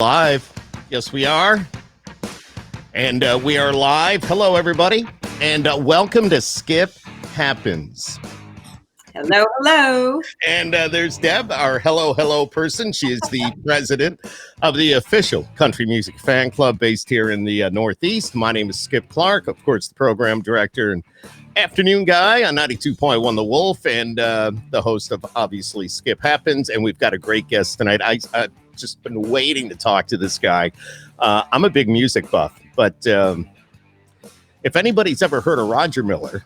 Live. Yes, we are. And we are live. Hello, everybody. And welcome to Skip Happens. Hello, hello. And there's Deb, our hello person. She is the president of the official country music fan club based here in the Northeast. My name is Skip Clark, of course, the program director and afternoon guy on 92.1 The Wolf, and the host of, obviously, Skip Happens. And we've got a great guest tonight. I've just been waiting to talk to this guy. I'm a big music buff, but if anybody's ever heard of Roger Miller,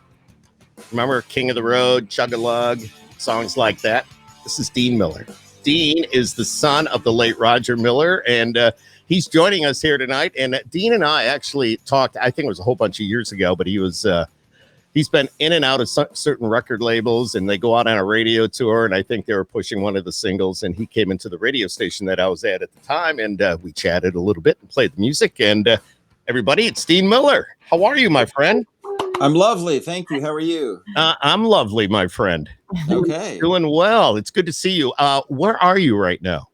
remember King of the Road, Chug-a-Lug, songs like that? This is Dean Miller. Dean is the son of the late Roger Miller, and he's joining us here tonight. And Dean and I actually talked, I think it was a whole bunch of years ago, but he's been in and out of certain record labels, and they go out on a radio tour, and I think they were pushing one of the singles, and he came into the radio station that I was at the time, and we chatted a little bit and played the music. And everybody, it's Dean Miller. How are you, my friend? I'm lovely. Thank you. How are you? I'm lovely, my friend. Okay. Doing well. It's good to see you. Where are you right now?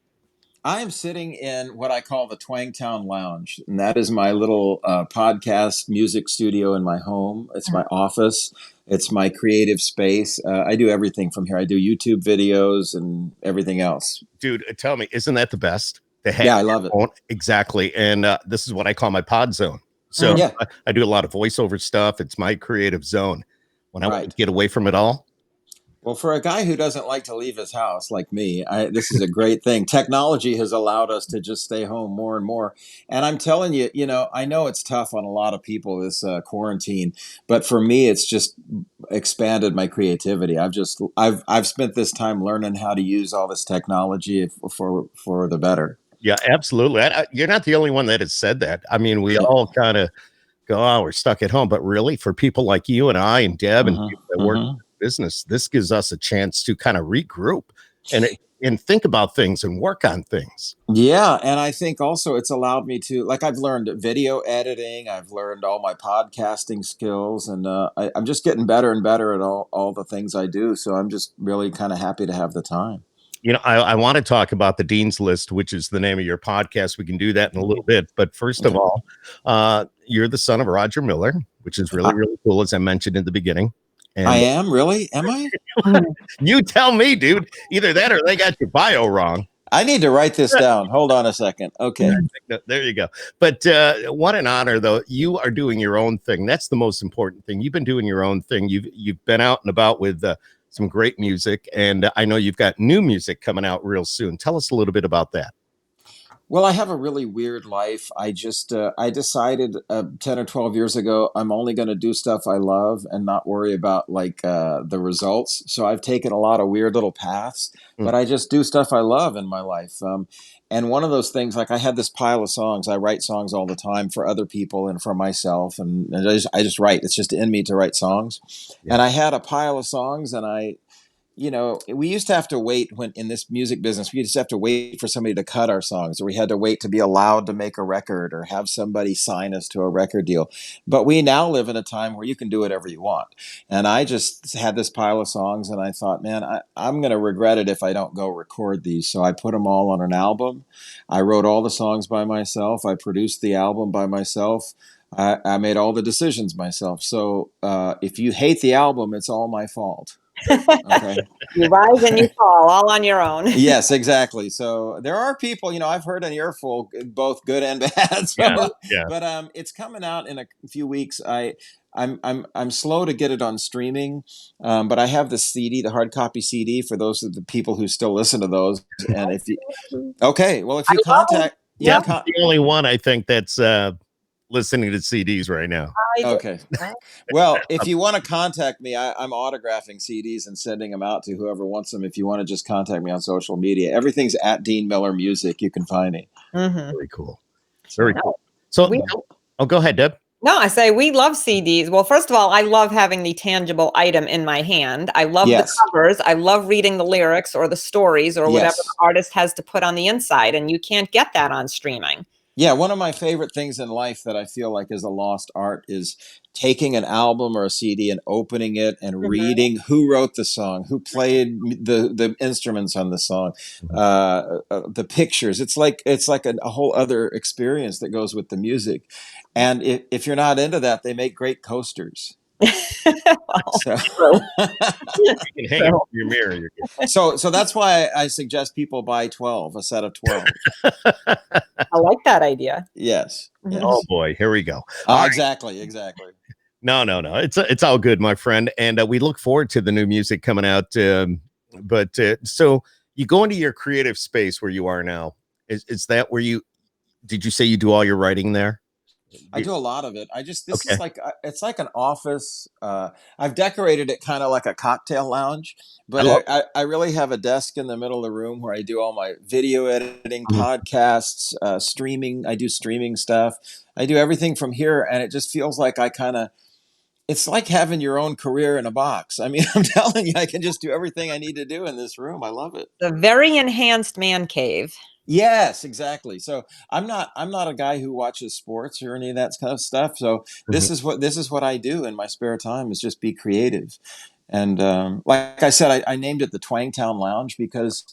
I am sitting in what I call the Twangtown Lounge, and that is my little podcast music studio in my home. It's my office. It's my creative space. I do everything from here. I do YouTube videos and everything else. Dude, tell me, isn't that the best? Yeah, I love it. Exactly. And this is what I call my pod zone. So yeah. I do a lot of voiceover stuff. It's my creative zone. When I want to get away from it all. Well, for a guy who doesn't like to leave his house like me, this is a great thing. Technology has allowed us to just stay home more and more. And I'm telling you, I know it's tough on a lot of people, this quarantine, but for me, it's just expanded my creativity. I've spent this time learning how to use all this technology for the better. Yeah, absolutely. You're not the only one that has said that. I mean, we all kind of go, oh, we're stuck at home. But really, for people like you and I and Deb and people that work in the business, this gives us a chance to kind of regroup and think about things and work on things. Yeah. And I think also it's allowed me to, like, I've learned video editing. I've learned all my podcasting skills, and I'm just getting better and better at all the things I do. So I'm just really kind of happy to have the time. I want to talk about the Dean's List, which is the name of your podcast. We can do that in a little bit. But first of all, you're the son of Roger Miller, which is really, really cool, as I mentioned in the beginning. And I am? Really? Am I? You tell me, dude. Either that or they got your bio wrong. I need to write this down. Hold on a second. Okay. There you go. But what an honor, though. You are doing your own thing. That's the most important thing. You've been doing your own thing. You've been out and about with some great music, and I know you've got new music coming out real soon. Tell us a little bit about that. Well, I have a really weird life. I decided 10 or 12 years ago, I'm only going to do stuff I love and not worry about the results. So I've taken a lot of weird little paths, but I just do stuff I love in my life. And one of those things, like, I had this pile of songs. I write songs all the time for other people and for myself. And I just write. It's just in me to write songs. Yeah. And I had a pile of songs, and we used to have to wait in this music business, we used to have to wait for somebody to cut our songs, or we had to wait to be allowed to make a record or have somebody sign us to a record deal. But we now live in a time where you can do whatever you want. And I just had this pile of songs, and I thought, man, I'm going to regret it if I don't go record these. So I put them all on an album. I wrote all the songs by myself. I produced the album by myself. I made all the decisions myself. So if you hate the album, it's all my fault. Okay. You rise and you fall all on your own. Yes, exactly. So there are people, I've heard an earful, both good and bad. So, yeah. But it's coming out in a few weeks. I'm slow to get it on streaming, but I have the CD, the hard copy CD, for those of the people who still listen to those. And if you contact, the only one I think that's listening to CDs right now. Okay. Well, if you want to contact me, I'm autographing CDs and sending them out to whoever wants them. If you want to just contact me on social media, everything's at Dean Miller Music. You can find me. Very cool. Very cool. So, go ahead, Deb. No, I say we love CDs. Well, first of all, I love having the tangible item in my hand. I love the covers. I love reading the lyrics or the stories or whatever the artist has to put on the inside. And you can't get that on streaming. Yeah, one of my favorite things in life that I feel like is a lost art is taking an album or a CD and opening it and Mhm. reading who wrote the song, who played the instruments on the song, Mhm. the pictures. It's like a whole other experience that goes with the music. And if you're not into that, they make great coasters. Well, So true, You can hang it true. from your mirror. You're so that's why I suggest people buy 12, a set of 12. good. I like that idea. Yes, Mhm. Oh yes. boy, here we go. All right. Exactly, exactly. No, no, no. It's all good, my friend, and we look forward to the new music coming out. But so you go into your creative space where you are now. Is that where you did you say you do all your writing there? I do a lot of it. This is Okay. like, it's like an office. I've decorated it kind of like a cocktail lounge, I but love I really have a desk in the middle of the room where I do all my video editing, it. Mhm. podcasts, streaming. I do streaming stuff. I do everything from here. And it just feels like it's like having your own career in a box. I mean, I'm telling you, I can just do everything I need to do in this room. I love it. The very enhanced man cave. Yes, exactly. So I'm not a guy who watches sports or any of that kind of stuff. So Mhm. this is what I do in my spare time, is just be creative. And like I said, I named it the Twangtown Lounge because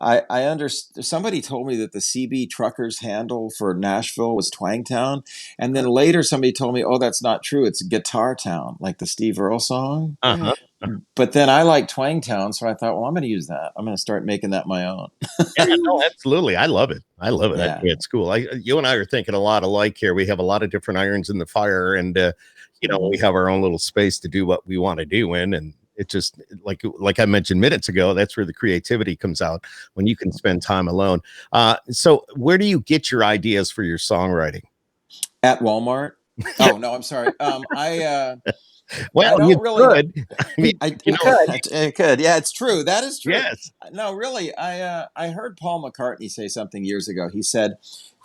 I understand, somebody told me that the CB Truckers handle for Nashville was Twangtown, and then later somebody told me, oh, that's not true. It's Guitar Town, like the Steve Earle song. Uh-huh. But then I like Twangtown, so I thought, well, I'm going to use that. I'm going to start making that my own. Yeah, no, absolutely. I love it. I love it. I think Yeah. it's cool. You and I are thinking a lot alike here. We have a lot of different irons in the fire, and we Mhm. have our own little space to do what we want to do in, and it just like I mentioned minutes ago. That's where the creativity comes out when you can spend time alone. So where do you get your ideas for your songwriting? At Walmart. Oh no, I'm sorry. Well, I you don't really. could. I mean, You could. It could. Yeah, it's true. That is true. yes. No, really. I heard Paul McCartney say something years ago. He said,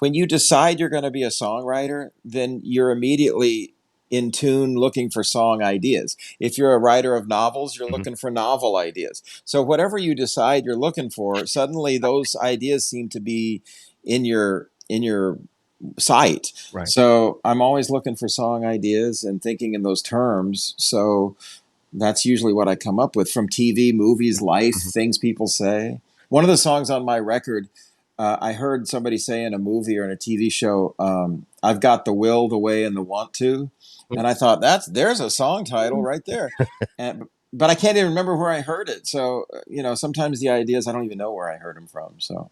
when you decide you're going to be a songwriter, then you're immediately in tune looking for song ideas. If you're a writer of novels, you're Mhm. looking for novel ideas. So whatever you decide you're looking for, suddenly those ideas seem to be in your sight. Right. So I'm always looking for song ideas and thinking in those terms. So that's usually what I come up with from TV, movies, life, Mhm. things people say. One of the songs on my record, I heard somebody say in a movie or in a TV show, I've got the will, the way, and the want to. And I thought, there's a song title right there. But I can't even remember where I heard it. So, sometimes the ideas, I don't even know where I heard them from. So,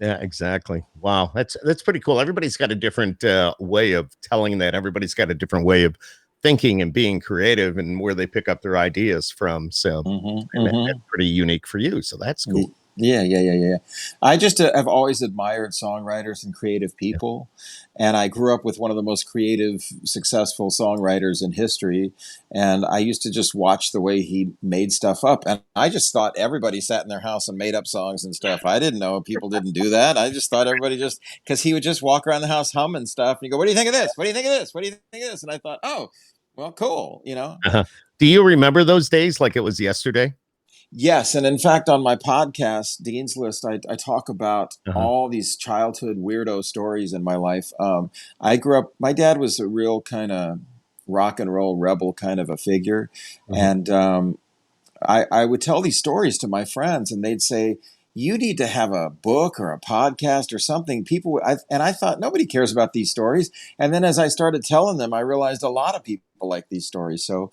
Yeah, exactly. Wow, that's pretty cool. Everybody's got a different way of telling that. Everybody's got a different way of thinking and being creative, and where they pick up their ideas from. So, mhm, and that's mhm. pretty unique for you. So that's cool. Yeah. I just have always admired songwriters and creative Yeah. people. And I grew up with one of the most creative, successful songwriters in history. And I used to just watch the way he made stuff up. And I just thought everybody sat in their house and made up songs and stuff. I didn't know people didn't do that. I just thought everybody just, because he would just walk around the house humming stuff. And you go, what do you think of this? What do you think of this? What do you think of this? And I thought, oh, well, cool. Uh-huh. Do you remember those days like it was yesterday? Yes, and in fact, on my podcast, Dean's List, I talk about Uh-huh. all these childhood weirdo stories in my life. I grew up. My dad was a real kind of rock and roll rebel kind of a figure, Mhm. and I would tell these stories to my friends, and they'd say, "You need to have a book or a podcast or something." And I thought nobody cares about these stories. And then as I started telling them, I realized a lot of people like these stories. So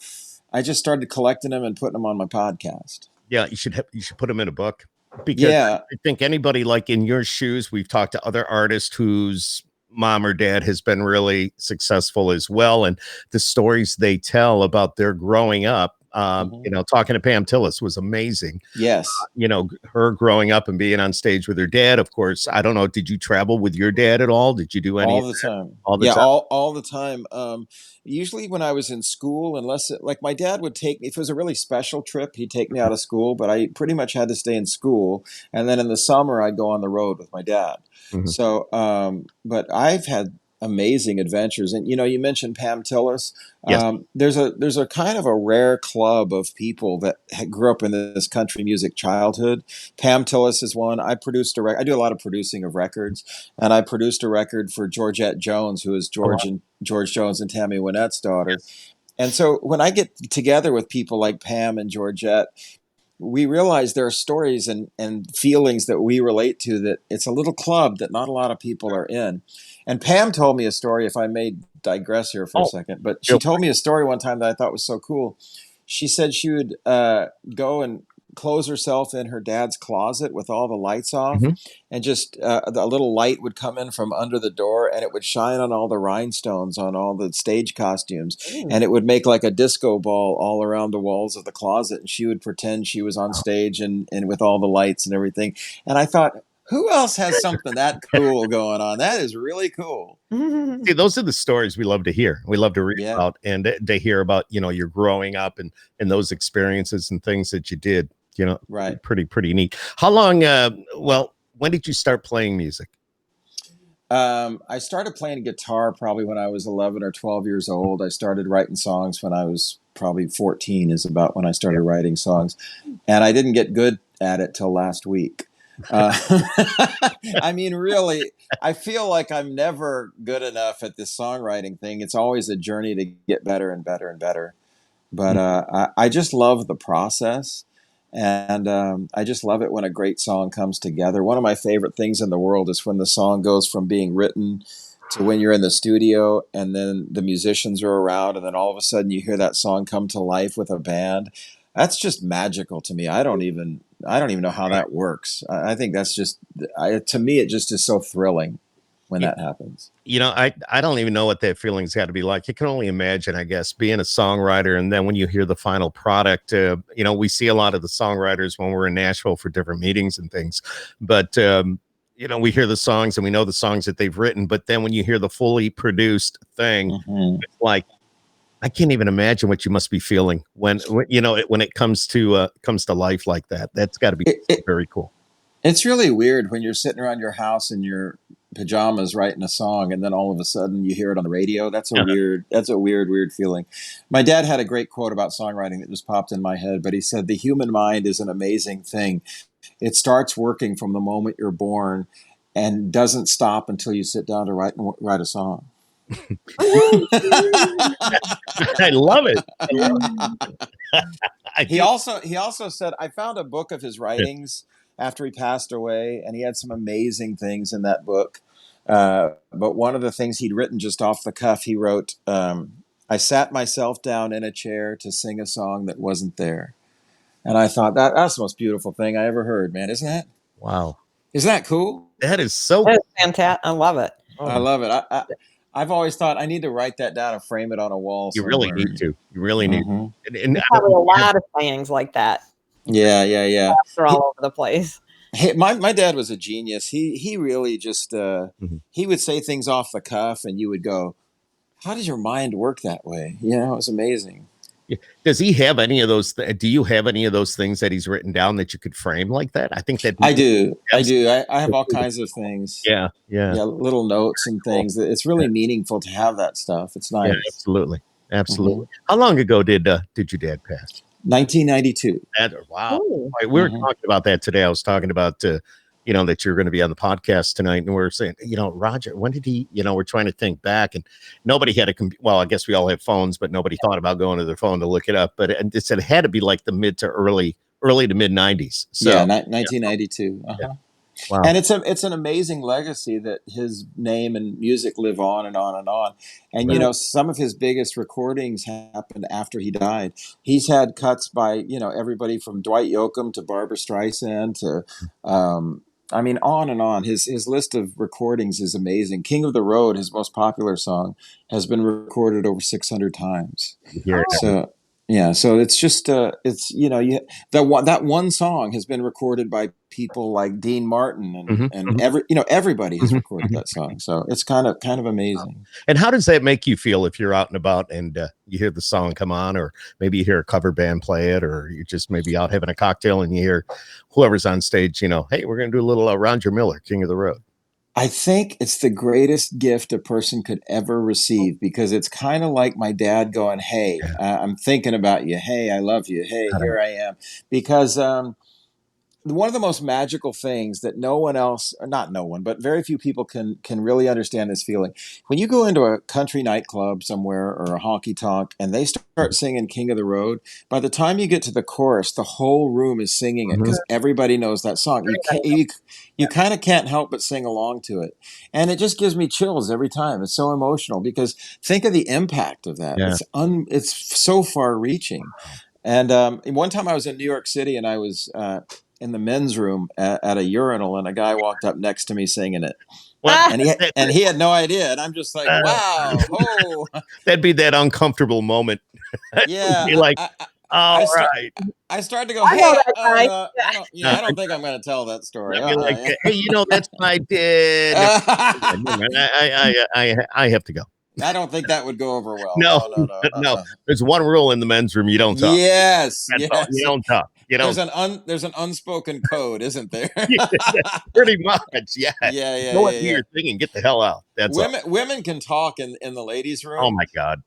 I just started collecting them and putting them on my podcast. Yeah, you should put them in a book because Yeah. I think anybody like in your shoes, we've talked to other artists whose mom or dad has been really successful as well, and the stories they tell about their growing up. Mhm. Talking to Pam Tillis was amazing. Yes, Her growing up and being on stage with her dad. Of course, I don't know. Did you travel with your dad at all? Did you do any of all the that time. all the Yeah, time? all the time. Usually when I was in school, like my dad would take me, if it was a really special trip, he'd take me out of school, but I pretty much had to stay in school. And then in the summer, I'd go on the road with my dad. Mhm. So, but amazing adventures. And you mentioned Pam Tillis. Yes. There's a kind of a rare club of people that grew up in this country music childhood. Pam Tillis is one. I do a lot of producing of records, and I produced a record for Georgette Jones, who is George Jones and Tammy Wynette's daughter. Yes. And so when I get together with people like Pam and Georgette, we realize there are stories and feelings that we relate to, that it's a little club that not a lot of people are in. And Pam told me a story, if I may digress here for a second, but she told me a story one time that I thought was so cool. She said she would go and close herself in her dad's closet with all the lights off, and just a little light would come in from under the door, and it would shine on all the rhinestones on all the stage costumes, and it would make like a disco ball all around the walls of the closet, and she would pretend she was on stage and with all the lights and everything. And I thought, who else has something that cool going on? That is really cool. See, those are the stories we love to hear. We love to read about and to hear about, your growing up and those experiences and things that you did. Right. Pretty neat. How long, when did you start playing music? I started playing guitar probably when I was 11 or 12 years old. I started writing songs when I was probably 14 is about when I started writing songs. And I didn't get good at it till last week. I mean, really, I feel like I'm never good enough at this songwriting thing. It's always a journey to get better and better and better. But I just love the process. And I just love it when a great song comes together. One of my favorite things in the world is when the song goes from being written to when you're in the studio and then the musicians are around, and then all of a sudden you hear that song come to life with a band. That's just magical to me. I don't even know how that works. I think that's just, to me, it just is so thrilling when that happens. I don't even know what that feeling's got to be like. You can only imagine, I guess, being a songwriter, and then when you hear the final product, we see a lot of the songwriters when we're in Nashville for different meetings and things, but we hear the songs and we know the songs that they've written, but then when you hear the fully produced thing, it's like, I can't even imagine what you must be feeling when it comes to life like that. That's got to be very cool. It's really weird when you're sitting around your house in your pajamas writing a song, and then all of a sudden you hear it on the radio. That's a weird feeling. My dad had a great quote about songwriting that just popped in my head, but he said, "The human mind is an amazing thing. It starts working from the moment you're born and doesn't stop until you sit down to write a song." I love it. He also said, I found a book of his writings after he passed away, and he had some amazing things in that book. But one of the things he'd written just off the cuff, he wrote, "I sat myself down in a chair to sing a song that wasn't there." And I thought, that's the most beautiful thing I ever heard, man. Isn't it? Wow. Isn't that cool? That is so fantastic. I love it. I love it. I've always thought I need to write that down and frame it on a wall somewhere. You really need to. You really need to. And probably a lot of sayings like that. Yeah. They're all over the place. Hey, my dad was a genius. He really just he would say things off the cuff, and you would go, "How does your mind work that way?" It was amazing. Does he have any of those? Do you have any of those things that he's written down that you could frame like that? I think that I do. I have all kinds of things. Yeah. Little notes and things. It's really meaningful to have that stuff. It's nice. Yeah, absolutely. How long ago did your dad pass? 1992. Wow. We were talking about that today. I was talking about that you're going to be on the podcast tonight, and we're saying, Roger, when did he? We're trying to think back, and nobody had well, I guess we all have phones, but nobody thought about going to their phone to look it up. But it said it had to be like the mid to early to mid 90s. So 1992. Wow. And it's an amazing legacy that his name and music live on and on and on. And some of his biggest recordings happened after he died. He's had cuts by everybody from Dwight Yoakam to Barbra Streisand to on and on. His list of recordings is amazing. King of the Road, his most popular song, has been recorded over 600 times. So it's just that one song has been recorded by people like Dean Martin and everybody has recorded that song. So it's kind of amazing. And how does that make you feel if you're out and about and you hear the song come on, or maybe you hear a cover band play it, or you're just maybe out having a cocktail and you hear whoever's on stage, hey, we're going to do a little Roger Miller, King of the Road. I think it's the greatest gift a person could ever receive because it's kind of like my dad going, "Hey, Yeah. I'm thinking about you. Hey, I love you. Hey, here I am." Because one of the most magical things that no one else, or not no one, but very few people can really understand this feeling. When you go into a country nightclub somewhere or a honky tonk and they start singing King of the Road, by the time you get to the chorus, the whole room is singing it Mhm. because everybody knows that song. You kind of can't help but sing along to it. And it just gives me chills every time. It's so emotional because think of the impact of that. Yeah. It's so far reaching. And one time I was in New York City and I was in the men's room at a urinal, and a guy walked up next to me singing it, Well, and he had no idea, and I'm just like, uh, wow, oh, that'd be that uncomfortable moment. You'd be yeah. like, all I start. right. I started to go, I know hey, that oh guy. no, I don't. Yeah, Uh, I don't think I'm going to tell that story. I'd be like, Yeah. hey, that's what I did. Never mind. I have to go. I don't think that would go over well. No, No, no, no. no. There's one rule in the men's room: you don't talk. Yes, That's all. You yes. don't talk. You don't. There's an unspoken code, isn't there? Pretty much, yeah. Yeah, yeah, Go and yeah, do yeah. your thing and get the hell out. That's all. Women can talk in the ladies' Oh room. my God,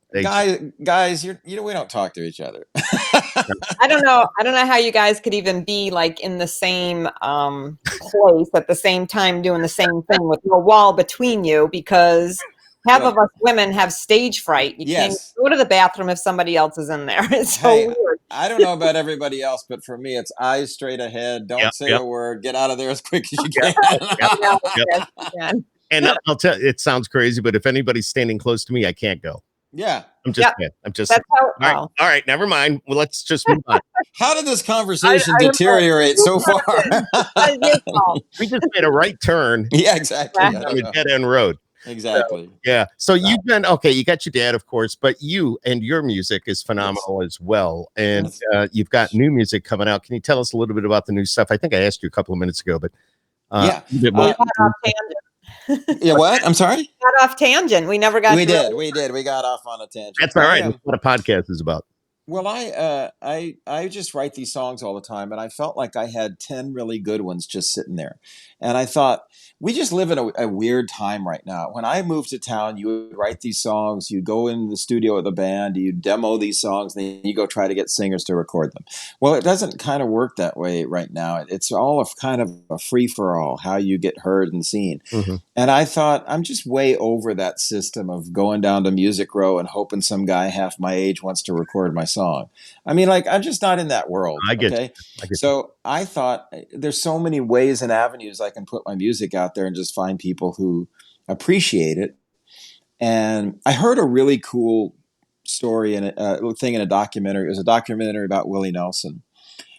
Guys, we don't talk to each other. I don't know. I don't know how you guys could even be like in the same place at the same time doing the same thing with no wall between you because half Well, of us women have stage fright. You can't yes. go to the bathroom if somebody else is in there. It's so Hey, weird. I don't know about everybody else, but for me, it's eyes straight ahead. yep, Don't say yep, a word. Get out of there as quick as you yep, can. yep, No, yep. yes, you can. And I'll tell you, it sounds crazy, but if anybody's standing close to me, I can't go. Yeah. I'm just Yep, saying. I'm just saying. that's how. All right. Oh, All right. Never mind. Well, let's just move on. How did this I, conversation I deteriorate you so far? started. It's your fault. we just made a right turn Yeah, exactly. I on don't a know. dead end road. So, Exactly. yeah. So you've been okay. You got your dad, of course, but you and your music is Yes. phenomenal as well. And Yes. you've got new music coming out. Can you tell us a little bit about the new stuff? I think I asked you a couple of minutes ago, but Yeah. a bit We more. got off tangent. Yeah. What? I'm sorry. Got off tangent. We never got We to did. really. We did. We got off on a tangent. That's all right. That's what a podcast is about. Well, I just write these songs all the time, and I felt like I had 10 really good ones just sitting there. And I thought, we just live in a weird time right now. When I moved to town, you would write these songs, you go in the studio with a band, you demo these songs, and then you go try to get singers to record them. Well, it doesn't kind of work that way right now. It's all a kind of a free for all, how you get heard and seen. Mhm. And I thought, I'm just way over that system of going down to Music Row and hoping some guy half my age wants to record my song. I mean, like, I'm just not in that world. I get Okay. you. I get you. So I thought there's so many ways and avenues I can put my music out there and just find people who appreciate it. And I heard a really cool story and a thing in a documentary. It was a documentary about Willie Nelson.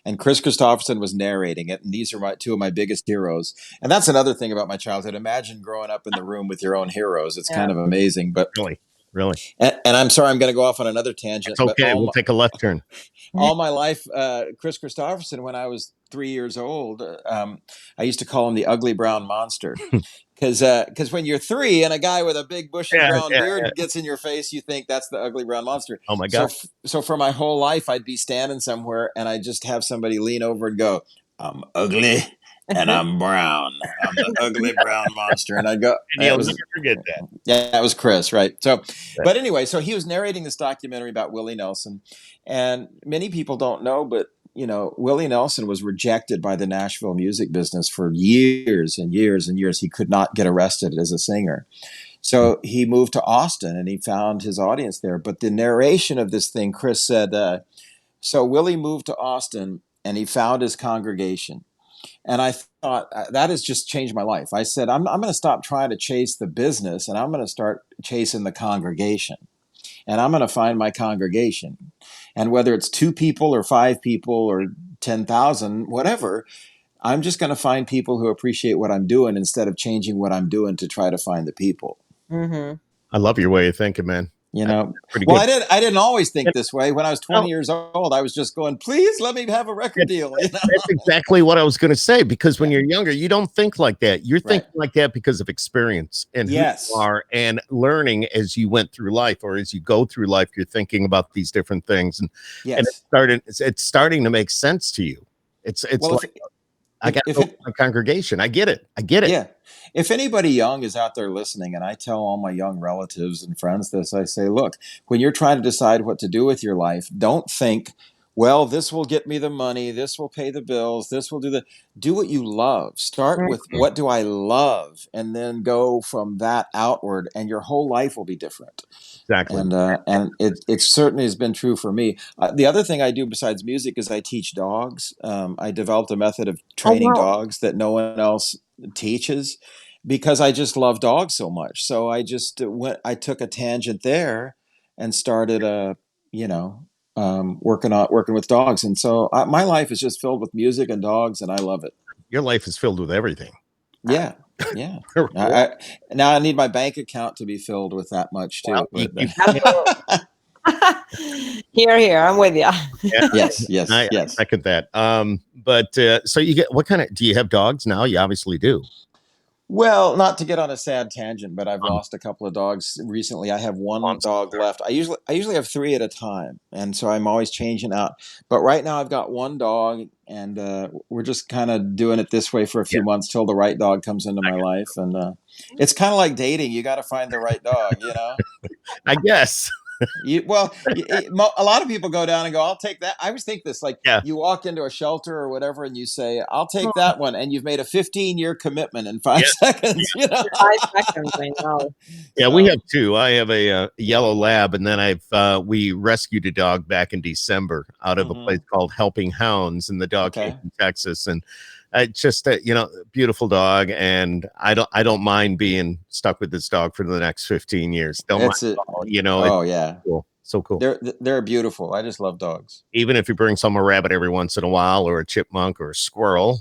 And Chris Christopherson was narrating it, and these are two of my biggest heroes. And that's another thing about my childhood. Imagine growing up in the room with your own heroes. It's Yeah. kind of amazing. But Really, really. and I'm sorry, I'm going to go off on another tangent. It's okay. We'll take a left turn. All my life, Chris Christopherson, when I was 3 years old, I used to call him the ugly brown monster. Because when you're three and a guy with a big bushy Yeah, brown yeah, beard yeah. gets in your face, you think that's the ugly brown monster. Oh my So God. so for my whole life, I'd be standing somewhere and I'd just have somebody lean over and go, "I'm ugly and I'm brown. I'm the ugly brown monster." And I'd go, And you'll never forget that. yeah, that was Chris, right? So, but anyway, so he was narrating this documentary about Willie Nelson, and many people don't know, but Willie Nelson was rejected by the Nashville music business for years and years and years. He could not get arrested as a singer. So he moved to Austin and he found his audience there. But the narration of this thing, Chris said, so Willie moved to Austin and he found his congregation. And I thought that has just changed my life. I said, I'm going to stop trying to chase the business and I'm going to start chasing the congregation. And I'm going to find my congregation. And whether it's 2 people or 5 people or 10,000, whatever, I'm just going to find people who appreciate what I'm doing instead of changing what I'm doing to try to find the people. Mm-hmm. I love your way of thinking, man. Pretty good. I didn't always think this way. When I was 20 No. years old, I was just going, please let me have a record deal. That's exactly what I was going to say, because when you're younger, you don't think like that. You're thinking like that because of experience and who you are and learning as you went through life, or as you go through life, you're thinking about these different things. And it's starting to make sense to you. It's well, like, I got my congregation. I get it. I get it. Yeah. If anybody young is out there listening, and I tell all my young relatives and friends this, I say, look, when you're trying to decide what to do with your life, don't think, well, this will get me the money, this will pay the bills, this will do what you love. Start with what do I love, and then go from that outward, and your whole life will be different. Exactly. And it certainly has been true for me. The other thing I do besides music is I teach dogs. I developed a method of training dogs that no one else teaches, because I just love dogs so much. So I just I took a tangent there and started working with dogs. And so my life is just filled with music and dogs, and I love it. Your life is filled with everything. Yeah. Yeah. Now I need my bank account to be filled with that much too. Well, here, I'm with you. Yes. I second that. But so you get, what kind of, do you have dogs now? You obviously do. Well, not to get on a sad tangent, but I've lost a couple of dogs recently. I have one dog left. I usually have 3 at a time, and so I'm always changing out. But right now I've got one dog, and we're just kind of doing it this way for a few months till the right dog comes into my life. And it's kind of like dating; you got to find the right dog, I guess. A lot of people go down and go, I'll take that. I always think this, like, you walk into a shelter or whatever and you say, I'll take that one, and you've made a 15-year commitment in 5 seconds. 5 seconds, I know. Yeah, we have 2. I have a yellow lab, and then we rescued a dog back in December out of a place called Helping Hounds, and the dog came from Texas, and just beautiful dog, and I don't mind being stuck with this dog for the next 15 years. Don't mind at all, yeah, cool. So cool. They're beautiful. I just love dogs. Even if he brings home a rabbit every once in a while, or a chipmunk, or a squirrel,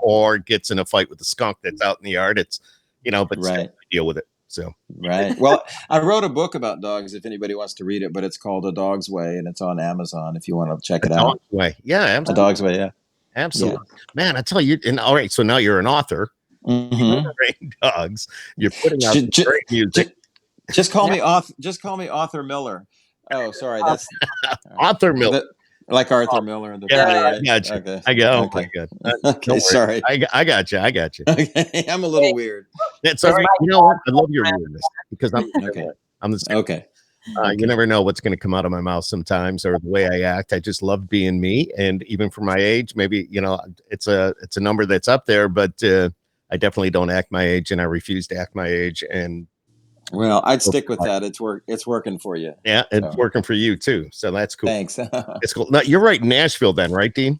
or gets in a fight with a skunk that's out in the yard, it's but still deal with it. So Well, I wrote a book about dogs, if anybody wants to read it, but it's called A Dog's Way, and it's on Amazon if you want to check it out. Dog's Way. Yeah, absolutely. A Dog's Way, yeah. Absolutely. Man, I tell you, and all right, so now you're an author. Trained dogs. You're putting out great music. Just call me Author Miller. Oh, sorry, that's Author Miller. Like Arthur Miller. I got you. Okay. I go. Okay. Oh my God. Okay, sorry. I got you. Okay, I'm a little weird. That's all right. You know what? I love your weirdness, because I'm the same. Okay. You never know what's going to come out of my mouth sometimes, or the way I act. I just love being me, and even for my age, maybe it's a number that's up there, but I definitely don't act my age, and I refuse to act my age. And well, I'd stick with that. It's working for you. Yeah, it's working for you too. So that's cool. Thanks. It's cool. Now you're right in Nashville, then, right, Dean?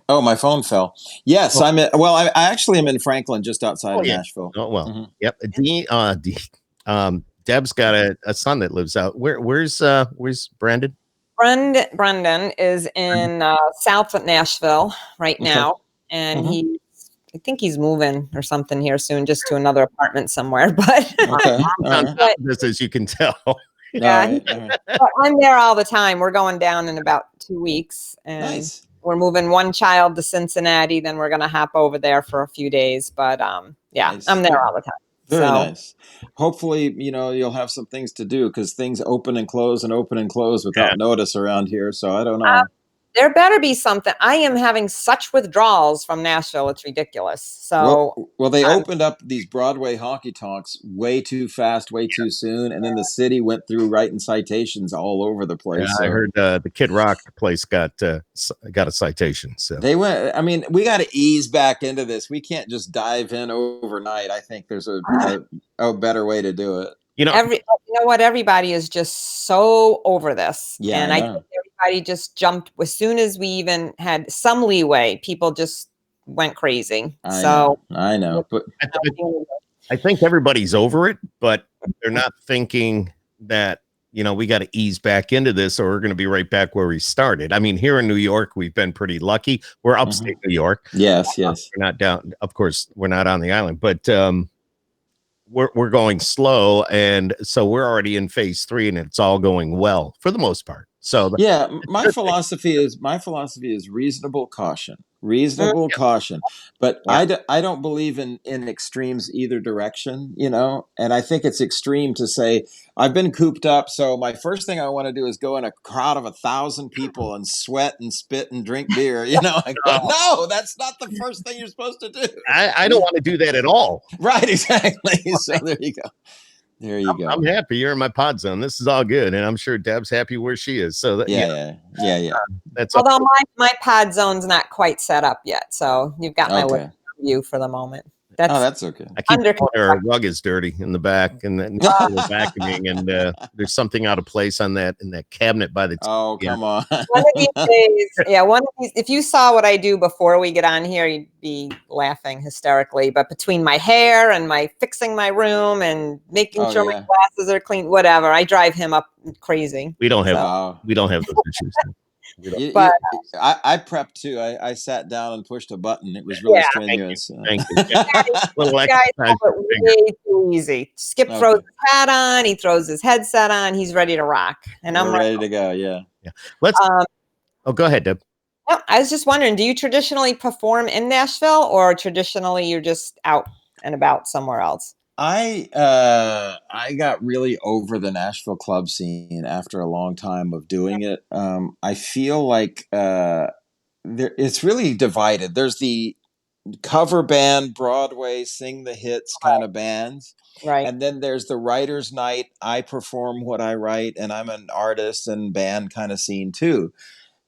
Oh, my phone fell. Yes, I actually am in Franklin, just outside of Nashville. Oh well, yep. Dean, Deb's got a son that lives out. Where's Brandon? Brendan is in South of Nashville right now, and I think he's moving or something here soon, just to another apartment somewhere. But this, as you can tell. Yeah, but I'm there all the time. We're going down in about 2 weeks, and we're moving one child to Cincinnati. Then we're gonna hop over there for a few days. But I'm there all the time. Very nice. Hopefully, you'll have some things to do, because things open and close without notice around here. So I don't know. There better be something. I am having such withdrawals from Nashville. It's ridiculous. So well, they opened up these Broadway honky tonks way too fast, way too soon, and then the city went through writing citations all over the place. Yeah, I heard the Kid Rock place got a citation. So they went. I mean, we got to ease back into this. We can't just dive in overnight. I think there's a better way to do it. Everybody is just so over this. Yeah, and I think everybody just jumped as soon as we even had some leeway. People just went crazy. I know. But I think everybody's over it, but they're not thinking that we got to ease back into this, or we're going to be right back where we started. I mean, here in New York, we've been pretty lucky. We're upstate New York. Yes. We're not down. Of course, we're not on the island, but we're going slow, and so we're already in phase 3, and it's all going well for the most part. So my philosophy is reasonable caution. reasonable caution. But Yeah. I don't believe in extremes either direction, you know. And I think it's extreme to say I've been cooped up, so my first thing I want to do is go in a crowd of 1,000 people and sweat and spit and drink beer. You know, I go, No, no, that's not the first thing you're supposed to do. I don't want to do that at all. Right, exactly. So there you go. There you I'm go. happy you're in my pod zone. This is all good, and I'm sure Deb's happy where she is. So that, Yeah. that's all. Although my pod zone's not quite set up yet, so you've got my Okay. view for the moment. Oh, that's okay. I keep under telling her her rug is dirty in the back, and then we're vacuuming, and there's something out of place on that in that cabinet by the. Oh, come on. One of these days, one of these. If you saw what I do before we get on here, you'd be laughing hysterically. But between my hair and my fixing my room and making sure my glasses are clean, whatever, I drive him up crazy. We don't have those issues. I prepped too. I sat down and pushed a button. It was really strenuous. Thank you. Guys have it way too easy. Skip throws his hat on. He throws his headset on. He's ready to rock. And I'm ready to go. Yeah. Let's. Go ahead, Deb. No, I was just wondering, do you traditionally perform in Nashville, or traditionally you're just out and about somewhere else? I got really over the Nashville club scene after a long time of doing it. I feel like it's really divided. There's the cover band, Broadway, sing the hits kind of bands. Right. And then there's the writer's night. I perform what I write, and I'm an artist and band kind of scene too.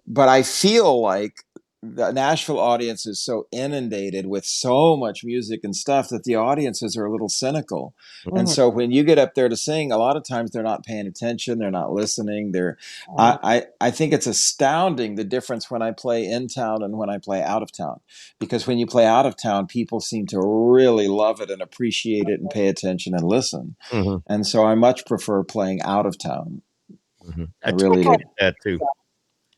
But I feel like the Nashville audience is so inundated with so much music and stuff that the audiences are a little cynical. And so when you get up there to sing, a lot of times they're not paying attention. They're not listening. I think it's astounding the difference when I play in town and when I play out of town, because when you play out of town, people seem to really love it and appreciate it and pay attention and listen. And so I much prefer playing out of town. I really do. That too.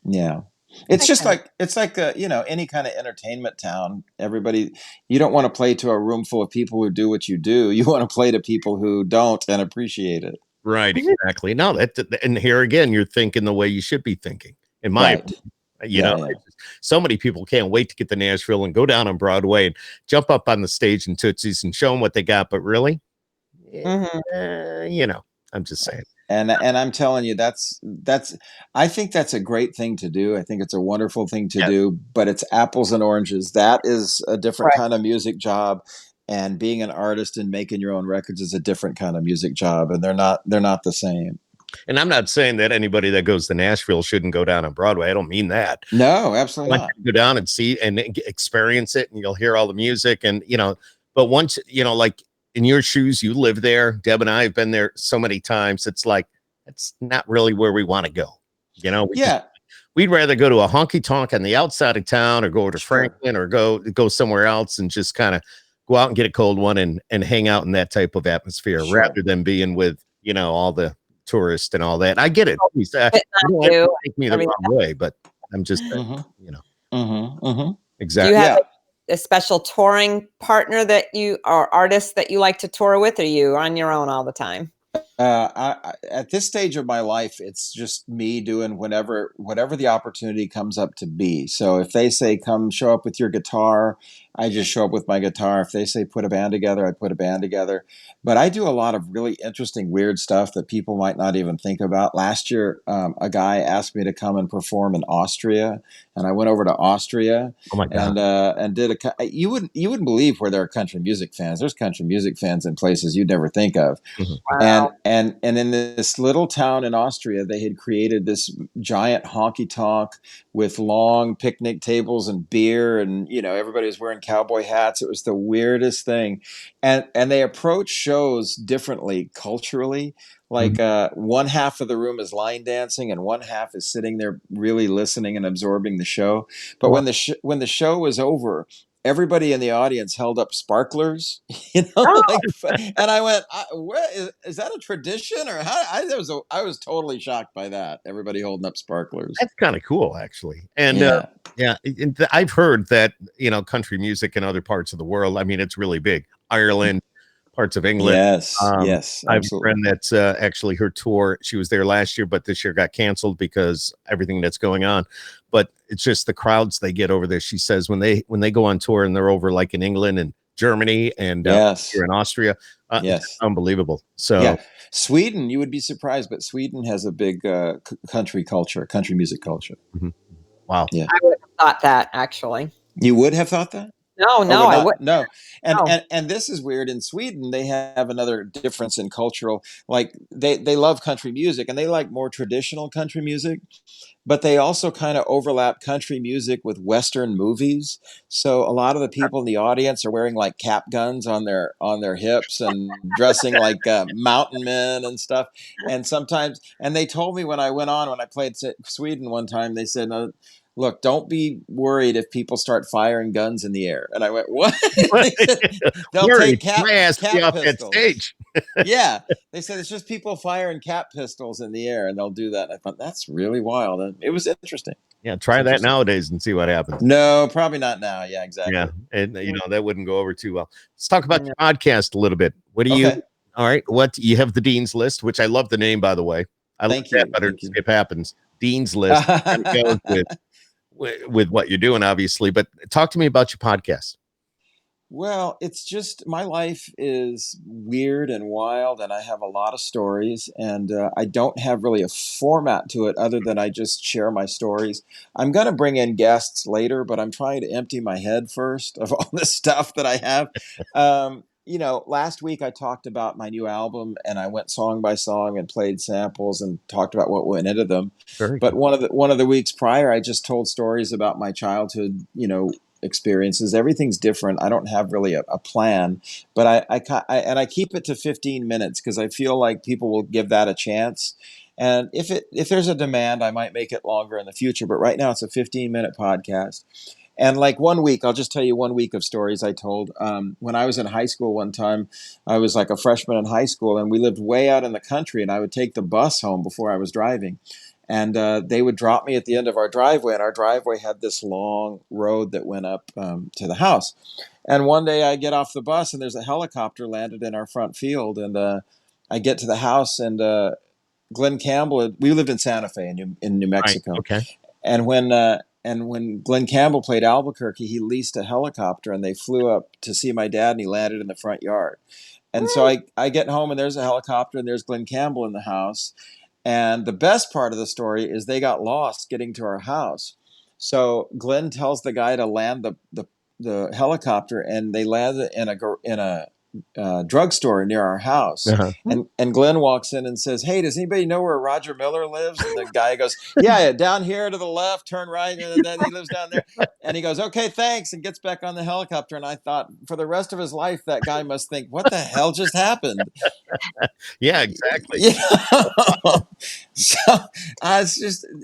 Yeah. It's just like any kind of entertainment town. Everybody, you don't want to play to a room full of people who do what you do. You want to play to people who don't and appreciate it. Right, exactly. No, and here again, you're thinking the way you should be thinking. In my opinion, you know, so many people can't wait to get to Nashville and go down on Broadway and jump up on the stage in Tootsie's and show them what they got. But really, you know, I'm just saying. And I'm telling you, I think that's a great thing to do. I think it's a wonderful thing to do, but it's apples and oranges. That is a different kind of music job. And being an artist and making your own records is a different kind of music job. And they're not the same. And I'm not saying that anybody that goes to Nashville shouldn't go down on Broadway. I don't mean that. No, absolutely not. Go down and see and experience it, and you'll hear all the music. And, you know, but once, you know, like, in your shoes, you live there. Deb and I have been there so many times. It's like, it's not really where we want to go. You know, we'd rather go to a honky tonk on the outside of town, or go to Franklin, or go somewhere else and just kind of go out and get a cold one and hang out in that type of atmosphere rather than being with, you know, all the tourists and all that. I get it. You don't take me the wrong way, but I'm just, you know, exactly. Do you have a special touring partner that or artist that you like to tour with, or you on your own all the time? At this stage of my life, it's just me doing whatever the opportunity comes up to be. So if they say, come show up with your guitar, I just show up with my guitar. If they say put a band together, I put a band together. But I do a lot of really interesting, weird stuff that people might not even think about. Last year, a guy asked me to come and perform in Austria, and I went over to Austria. Oh my God. And did you wouldn't believe where there are country music fans. There's country music fans in places you'd never think of. Wow. And in this little town in Austria, they had created this giant honky tonk with long picnic tables and beer, and you know, everybody was wearing cowboy hats. It was the weirdest thing, and they approach shows differently culturally. Like one half of the room is line dancing, and one half is sitting there really listening and absorbing the show. But when the show was over, everybody in the audience held up sparklers, you know, and I went, is that a tradition, or how? I was totally shocked by that. Everybody holding up sparklers. That's kind of cool, actually. And I've heard that, you know, country music in other parts of the world, I mean, it's really big. Ireland, parts of England. Yes, I have a absolutely. friend that's actually her tour. She was there last year, but this year got canceled because everything that's going on. But it's just the crowds they get over there. She says when they go on tour and they're over like in England and Germany and here Yes, in Austria, it's yes. unbelievable. So Yeah, Sweden, you would be surprised, but Sweden has a big country music culture. mhm. Wow. Yeah. I would have thought that actually. You would have thought that? No, Oh, no, well, I wouldn't. no. And, No. and this is weird. In Sweden, they have another difference in cultural, like they love country music and they like more traditional country music, but they also kind of overlap country music with Western movies. So a lot of the people in the audience are wearing like cap guns on their hips and dressing like mountain men and stuff. And sometimes, and they told me when I played Sweden one time, they said, look, don't be worried if people start firing guns in the air. And I went, what? They said, they'll take Worried. My ass be cap off that pistols. stage. Yeah, they said it's just people firing cap pistols in the air, and they'll do that. And I thought that's really wild. And it was interesting. Yeah, try that nowadays and see what happens. No, probably not now. Yeah, Yeah, exactly. and that wouldn't go over too well. Let's talk about No. your podcast a little bit. What do you? Okay. All right, what you have the Dean's List, which I love the name, by the way. I like Thank that you. better than Thank you. Skip Happens. Dean's List kind of goes with what you're doing, obviously. But talk to me about your podcast. Well, it's just my life is weird and wild, and I have a lot of stories, and I don't have really a format to it other than I just share my stories. I'm going to bring in guests later, but I'm trying to empty my head first of all the stuff that I have. Last week I talked about my new album, and I went song by song and played samples and talked about what went into them. Very But cool. one of the weeks prior, I just told stories about my childhood, experiences. Everything's different. I don't have really a plan, but I keep it to 15 minutes because I feel like people will give that a chance. And if there's a demand, I might make it longer in the future. But right now, it's a 15-minute podcast. And like one week, I'll just tell you one week of stories I told. When I was in high school one time, I was like a freshman in high school, and we lived way out in the country, and I would take the bus home before I was driving. And they would drop me at the end of our driveway, and our driveway had this long road that went up to the house. And one day I get off the bus, and there's a helicopter landed in our front field. And I get to the house, and Glenn Campbell, we lived in Santa Fe in New Right. Mexico. Okay. And when Glenn Campbell played Albuquerque, he leased a helicopter, and they flew up to see my dad, and he landed in the front yard. And so I get home, and there's a helicopter, and there's Glenn Campbell in the house. And the best part of the story is they got lost getting to our house. So Glenn tells the guy to land the helicopter, and they landed in a drugstore near our house. Uh-huh. And Glenn walks in and says, "Hey, does anybody know where Roger Miller lives?" And the guy goes, "Yeah, down here to the left, turn right, and then he lives down there." And he goes, "Okay, thanks," and gets back on the helicopter. And I thought, for the rest of his life, that guy must think, "What the hell just happened?" Yeah, exactly. So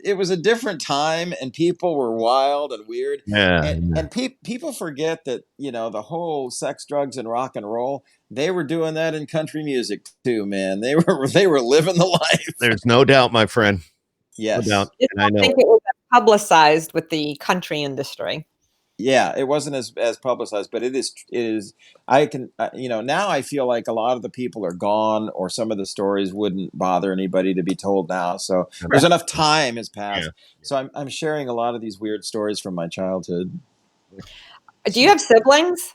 it was a different time, and people were wild and weird. Yeah. And people forget that, the whole sex, drugs, and rock and roll, they were doing that in country music too, man. They were living the life. There's no doubt, my friend. No Yes. doubt. I And I don't know think it. it was as publicized with the country industry. Yeah, it wasn't as publicized, but it is. I can, now I feel like a lot of the people are gone, or some of the stories wouldn't bother anybody to be told now. So there's enough time has passed. Yeah. So I'm sharing a lot of these weird stories from my childhood. Do you have siblings?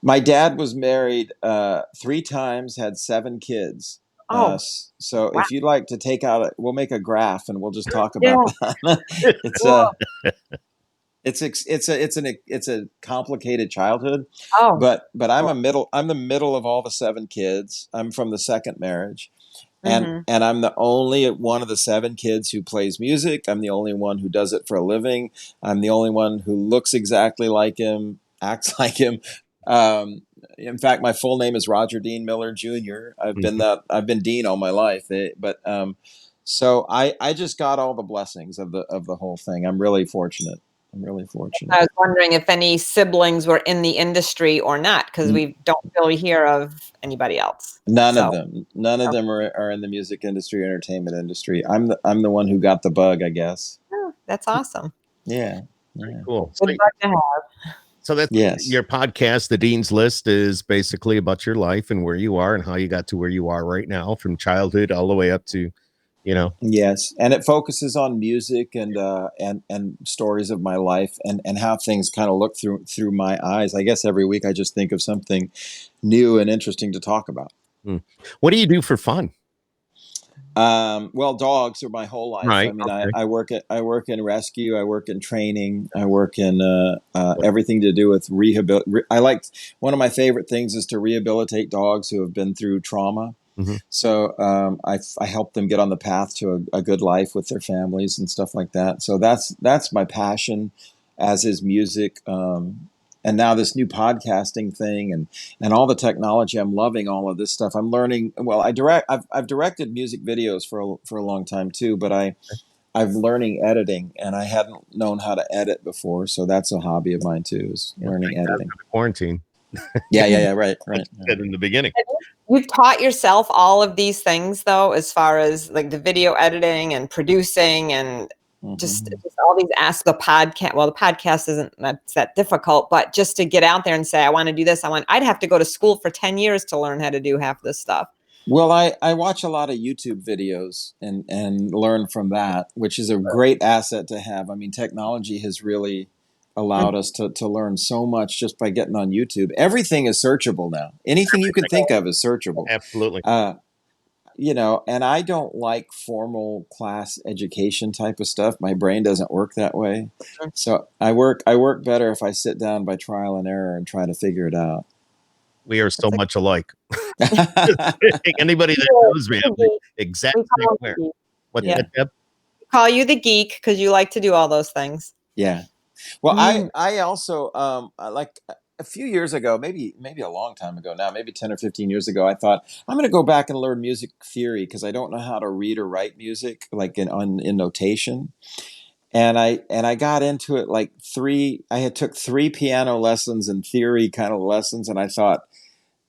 My dad was married 3 times, had 7 kids. Oh, So wow. if you'd like to we'll make a graph and we'll just talk Yeah. about that. It's Cool. it's a complicated childhood, Oh, but I'm cool. I'm the middle of all the 7 kids. I'm from the second marriage, and Mhm. I'm the only one of the 7 kids who plays music. I'm the only one who does it for a living. I'm the only one who looks exactly like him, acts like him. Um, in fact, my full name is Roger Dean Miller Jr. I've been Dean all my life. So I just got all the blessings of the whole thing. I'm really fortunate. I'm really fortunate. I was wondering if any siblings were in the industry or not, because we don't really hear of anybody else. None So, of them. None of them are in the music industry, entertainment industry. I'm the one who got the bug, I guess. oh, that's awesome. Yeah. Very Yeah. cool. Good luck to have. So that's your podcast. The Dean's List is basically about your life and where you are and how you got to where you are right now, from childhood all the way up to, Yes, and it focuses on music and stories of my life and how things kind of look through my eyes. I guess every week I just think of something new and interesting to talk about. What do you do for fun? Well, dogs are my whole life. Right. I mean, Okay. I work in rescue. I work in training. I work in everything to do with one of my favorite things is to rehabilitate dogs who have been through trauma. Mm-hmm. So I help them get on the path to a good life with their families and stuff like that. So that's my passion, as is music. And now this new podcasting thing and all the technology, I'm loving all of this stuff. I'm learning. Well, I've directed music videos for a long time too, but I'm learning editing, and I hadn't known how to edit before. So that's a hobby of mine too, is learning editing. Quarantine. Yeah. Right. In the beginning. You've taught yourself all of these things, though, as far as like the video editing and producing and just all these the podcast. Well, the podcast isn't that difficult, but just to get out there and say, I want to do this. I'd have to go to school for 10 years to learn how to do half this stuff. Well, I watch a lot of YouTube videos and learn from that, which is a great asset to have. I mean, technology has really allowed us to learn so much just by getting on YouTube. Everything is searchable now. Anything you can think of is searchable. Absolutely. And I don't like formal class education type of stuff. My brain doesn't work that way. So I work better if I sit down by trial and error and try to figure it out. We are so much alike. Anybody that knows me, I'm the exact same way. What's that, Deb? We call you the geek because you like to do all those things. Yeah. Well, I also like a few years ago, maybe a long time ago now, maybe 10 or 15 years ago, I thought I'm going to go back and learn music theory because I don't know how to read or write music like in notation. And I got into it I took 3 piano lessons and theory kind of lessons, and I thought,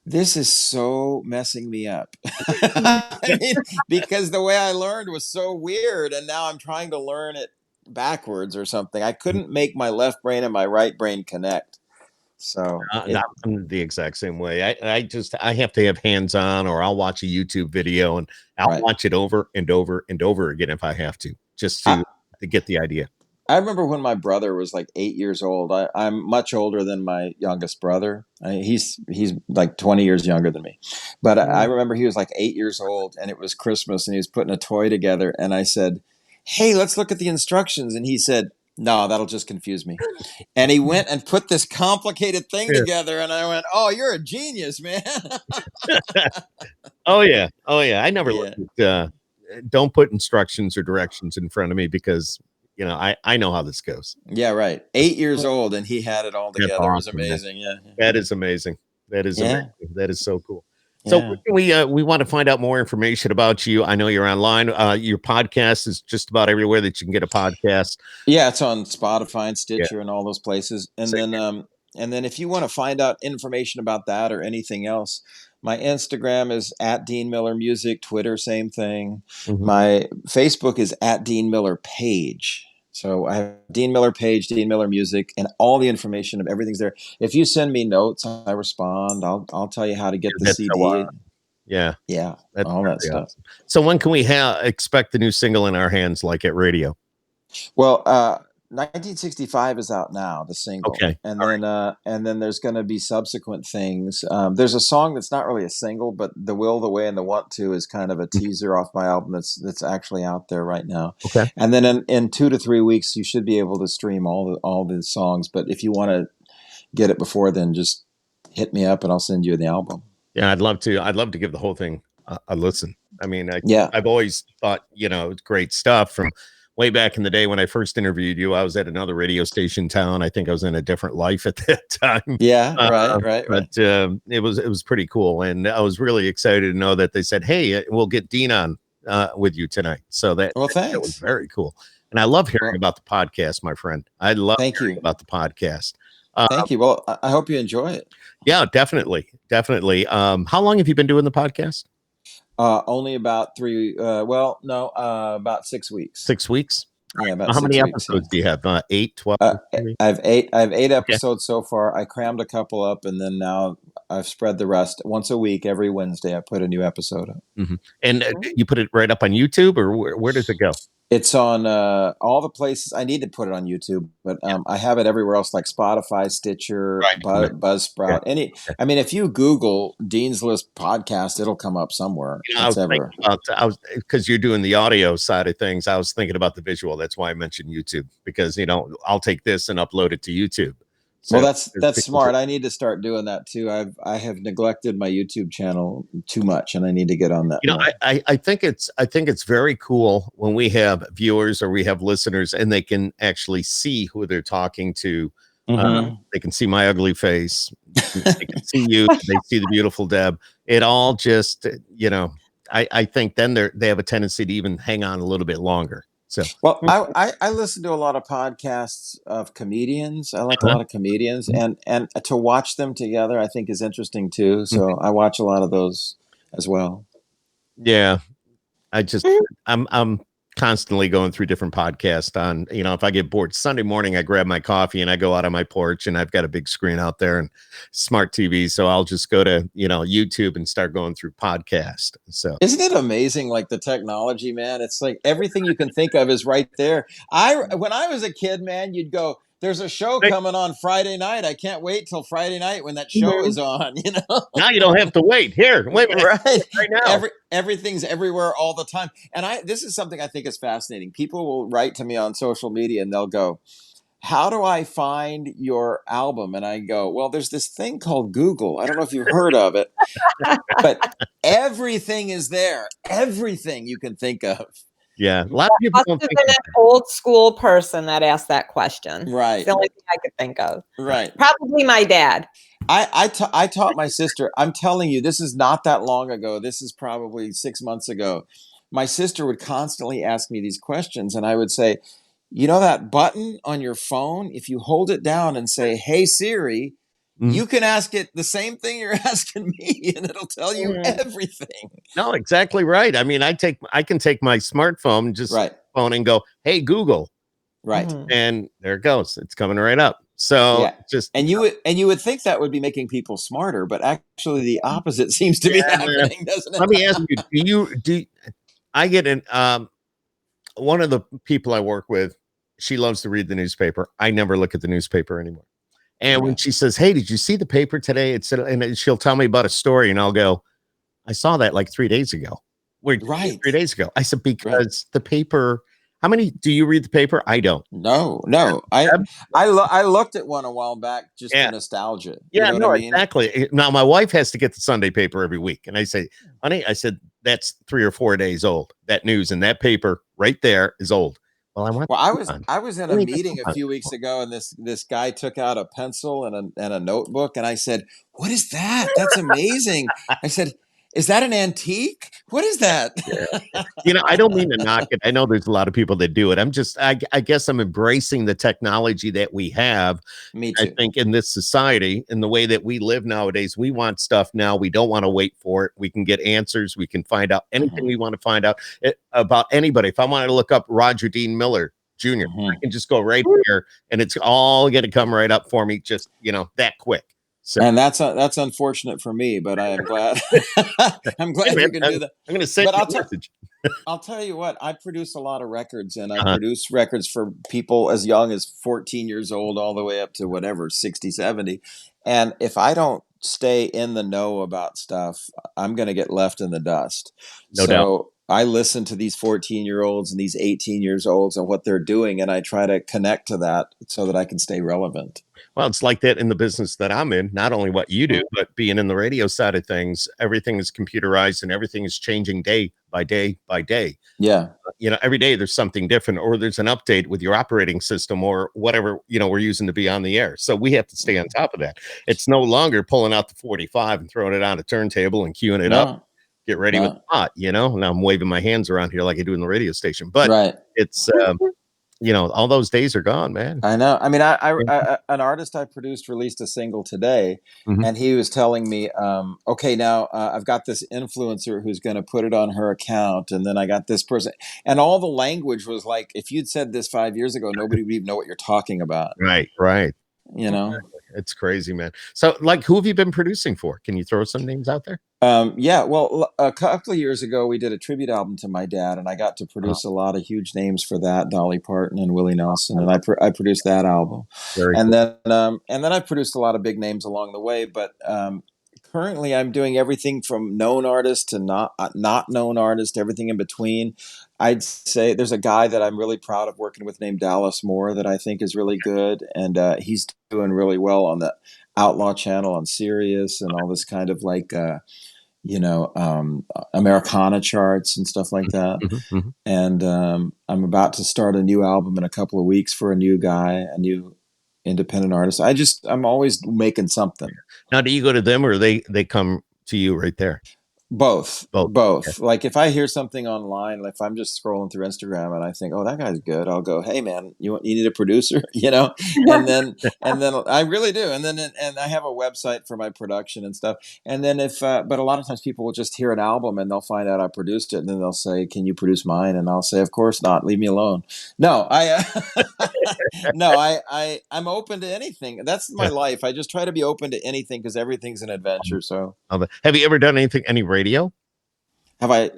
this is so messing me up. I mean, because the way I learned was so weird, and now I'm trying to learn it backwards or something. I couldn't make my left brain and my right brain connect. So I'm the exact same way. I have to have hands on, or I'll watch a YouTube video and I'll watch it over and over and over again if I have to, just to get the idea. I remember when my brother was like 8 years old. I'm much older than my youngest brother. He's like 20 years younger than me. But I remember he was like 8 years old, and it was Christmas, and he was putting a toy together. And I said, hey, let's look at the instructions. And he said, no, that'll just confuse me. And he went and put this complicated thing together. And I went, oh, you're a genius, man. Oh, yeah. I never looked at, don't put instructions or directions in front of me because I know how this goes. Yeah, right. 8 years old, and he had it all together. Awesome, it was amazing. Yeah. That is amazing. That is amazing. That is so cool. So we want to find out more information about you. I know you're online. Your podcast is just about everywhere that you can get a podcast. Yeah, it's on Spotify and Stitcher and all those places. And then if you want to find out information about that or anything else, my Instagram is @DeanMillerMusic. Twitter, same thing. My Facebook is @DeanMillerPage. So I have Dean Miller Page, Dean Miller Music, and all the information of everything's there. If you send me notes, I respond. I'll tell you how to get the CD. Yeah, that's all that stuff. Awesome. So when can we expect the new single in our hands, like at radio? Well, 1965 is out now, the single. Okay. And then there's going to be subsequent things. There's a song that's not really a single, but The Will, the Way, and the Want To is kind of a teaser off my album that's actually out there right now. Okay. And then in 2 to 3 weeks, you should be able to stream all the songs. But if you want to get it before then, just hit me up and I'll send you the album. Yeah, I'd love to give the whole thing a listen. I mean, I've always thought, it's great stuff from way back in the day when I first interviewed you. I was at another radio station in town. I think I was in a different life at that time. Yeah, right. But it was pretty cool, and I was really excited to know that they said, "Hey, we'll get Dean on with you tonight." So that was very cool, and I love hearing about the podcast, my friend. I love hearing about the podcast. Thank you. Well, I hope you enjoy it. Yeah, definitely. How long have you been doing the podcast? Only about about 6 weeks. 6 weeks. Yeah, about How many 6 weeks. episodes do you have? 8, 12? Maybe? I have eight. I have 8 Okay. episodes so far. I crammed a couple up, and then now I've spread the rest. Once a week, every Wednesday, I put a new episode up. And you put it right up on YouTube, or where does it go? It's on all the places. I need to put it on YouTube, but I have it everywhere else, like Spotify, Stitcher, Right. Buzzsprout. Yeah. I mean, if you Google Dean's List podcast, it'll come up somewhere. I was thinking about, because you're doing the audio side of things. I was thinking about the visual. That's why I mentioned YouTube, because I'll take this and upload it to YouTube. So well, that's smart. I need to start doing that too. I have neglected my YouTube channel too much, and I need to get on that more. I think it's very cool when we have viewers or we have listeners and they can actually see who they're talking to. They can see my ugly face. They can see you. They see the beautiful Deb. It all just, I think then they have a tendency to even hang on a little bit longer. So, well, I listen to a lot of podcasts of comedians. I like a lot of comedians, and to watch them together, I think is interesting too. So I watch a lot of those as well. Yeah, I'm constantly going through different podcasts on, if I get bored Sunday morning, I grab my coffee and I go out on my porch, and I've got a big screen out there and smart TV. So I'll just go to, YouTube and start going through podcasts. So isn't it amazing? Like the technology, man, it's like everything you can think of is right there. When I was a kid, man, you'd go, there's a show coming on Friday night. I can't wait till Friday night when that show is on, Now you don't have to wait. Here, wait a minute. Right now. Everything's everywhere all the time. And this is something I think is fascinating. People will write to me on social media and they'll go, how do I find your album? And I go, well, there's this thing called Google. I don't know if you've heard of it, but everything is there. Everything you can think of. Yeah, a lot of people don't think an old school person that asked that question. Right. It's the only thing I could think of. Right. Probably my dad. I taught my sister. I'm telling you, this is not that long ago. This is probably 6 months ago. My sister would constantly ask me these questions, and I would say, that button on your phone, if you hold it down and say, hey, Siri, you can ask it the same thing you're asking me, and it'll tell you everything. No, exactly right. I mean, I can take my smartphone, phone, and go, hey, Google. Right. And there it goes. It's coming right up. So and you would think that would be making people smarter, but actually the opposite seems to be happening, doesn't it? Let me ask you, do I get in one of the people I work with, she loves to read the newspaper. I never look at the newspaper anymore. And when she says, hey, did you see the paper today? And she'll tell me about a story, and I'll go, I saw that like 3 days ago. Wait, 3 days ago. I said, because the paper. How many do you read the paper? I don't. No. I looked at one a while back just for nostalgia. Yeah, you know what I mean? Exactly. Now my wife has to get the Sunday paper every week, and I say, honey, I said that's 3 or 4 days old. That news and that paper right there is old. Well, I was in a meeting a few weeks ago, and this guy took out a pencil and a notebook, and I said, "What is that? That's amazing." I said, "Is that an antique? What is that?" I don't mean to knock it. I know there's a lot of people that do it. I guess I'm embracing the technology that we have. Me too. I think in this society, in the way that we live nowadays, we want stuff now. We don't want to wait for it. We can get answers. We can find out anything we want to find out about anybody. If I wanted to look up Roger Dean Miller Jr., I can just go right here, and it's all going to come right up for me, just that quick. So. And that's unfortunate for me, but I am glad. I'm glad you can do that. I'm going to send you a message. I'll tell you what, I produce a lot of records, and I produce records for people as young as 14 years old all the way up to whatever, 60, 70. And if I don't stay in the know about stuff, I'm going to get left in the dust. No doubt. I listen to these 14-year-olds and these 18-year-olds and what they're doing, and I try to connect to that so that I can stay relevant. Well, it's like that in the business that I'm in, not only what you do, but being in the radio side of things, everything is computerized and everything is changing day by day by day. Yeah. Every day there's something different, or there's an update with your operating system or whatever, we're using to be on the air. So we have to stay on top of that. It's no longer pulling out the 45 and throwing it on a turntable and queuing it up. Get ready with the pot, and I'm waving my hands around here like I do in the radio station. But it's all those days are gone, man. I know. I mean, an artist I produced released a single today, Mhm. and he was telling me, okay, now I've got this influencer who's going to put it on her account, and then I got this person, and all the language was like, if you'd said this 5 years ago, nobody would even know what you're talking about. Right. You know. It's crazy, man. So, like, who have you been producing for? Can you throw some names out there? Yeah, well, a couple of years ago, we did a tribute album to my dad, and I got to produce a lot of huge names for that: Dolly Parton and Willie Nelson, and I produced that album, Very and cool. then I've produced a lot of big names along the way. But currently, I'm doing everything from known artists to not known artists, everything in between. I'd say there's a guy that I'm really proud of working with named Dallas Moore that I think is really good, and he's doing really well on the Outlaw Channel on Sirius and all this kind of like. Americana charts and stuff like that. Mm-hmm. And I'm about to start a new album in a couple of weeks for a new guy, a new independent artist. I'm always making something. Now, do you go to them or they come to you right there? Both. Okay. Like if I hear something online, like if I'm just scrolling through Instagram and I think, oh, that guy's good, I'll go, hey man, you need a producer, and then I really do, and I have a website for my production and stuff, and then but a lot of times people will just hear an album and they'll find out I produced it, and then they'll say, can you produce mine? And I'll say, of course not, leave me alone. No, I'm open to anything. That's my life. I just try to be open to anything because everything's an adventure. So. Have you ever done any radio? Have I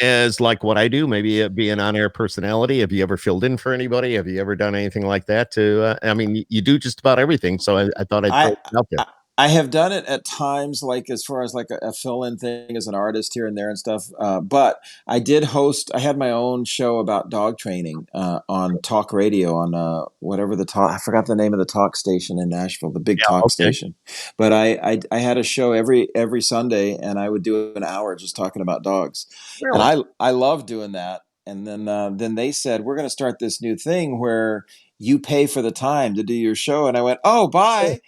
as like what I do? Maybe be an on-air personality. Have you ever filled in for anybody? Have you ever done anything like that? I mean, you do just about everything. So I thought I'd throw it out there. I have done it at times, like as far as like a fill-in thing as an artist here and there and stuff. But I did host. I had my own show about dog training on talk radio on whatever I forgot the name of the talk station in Nashville, the big talk station. But I had a show every Sunday, and I would do an hour just talking about dogs, Really? and I love doing that. And then they said, we're going to start this new thing where you pay for the time to do your show. And I went, oh, bye.